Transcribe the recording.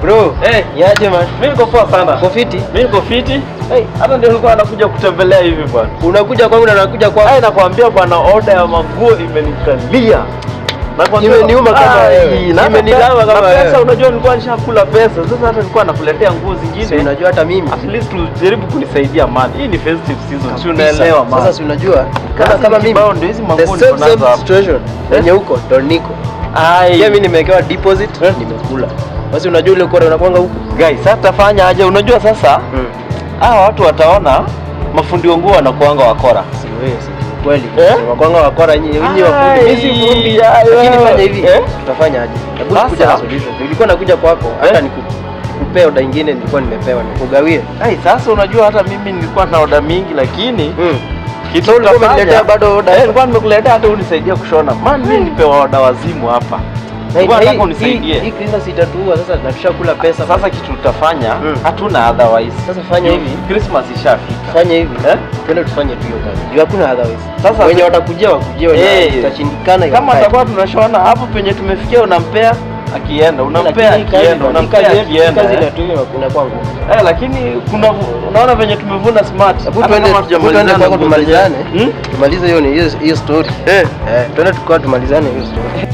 Bro, yaje man? Mimi niko poa sana. Uko fiti? Mimi niko fiti. Hata ndio nilikuwa nakuja kutembelea hivi bwana. Unakuja kwangu na nakuja kwako. Nakwambia bwana, order ya manguo imenikalia. Nakwambia imeniuma kama wewe. Imenilawa kama wewe. Pesa unajua nilikuwa nishakula pesa. Sasa hata nilikuwa nakuletea nguo zingine. Si unajua hata mimi. At least ujaribu kunisaidia man. Hii ni festive season. Si unaelewa man. Sasa si unajua kama mimi ndio hizi manguo niko nazo hapa. Situation. Yenye huko ndo niko. Mimi nimewekewa deposit, nimekula. Basi unajua ile uko unakwanga huko. Guys, sasa tafanya aje? Unajua sasa watu wataona mafundi wangu wanakuanga wakora. Si wewe si kweli. Wanakuanga wakora nyinyi wafundi. Mimi si fundi. Lakini fanya hivi. Tutafanya aje? Hebu kuja na solution. Nilikuwa nakuja kwako hata nikupe order nyingine nilikuwa nimepewa nikugawie. Sasa unajua hata mimi nilikuwa na order mingi lakini kitu nimekuletea bado order. Nilikuwa nimekuletea hata unisaidia kushona. Man mimi nipewa order wazimu hapa. Nataka unisaidie. Hii Christmas itatua sasa tunashakula pesa. Sasa kitu tutafanya hatuna otherwise. Sasa fanya hivi. Christmas ishafika. Fanya hivi. Twende tufanye tu hiyo kazi. Juu hakuna otherwise. Sasa wenye watakujia wenye tutashindikana kama atakuwa tunashona hapo penye tumefikia unampea akienda unampea akienda unampea akienda. Kazi ile tu kuna kwangu. Lakini kuna unaona venye tumevuna smart. Twende kwa tumalizane. Tumalize hiyo story. Twende tukao tumalizane hiyo story.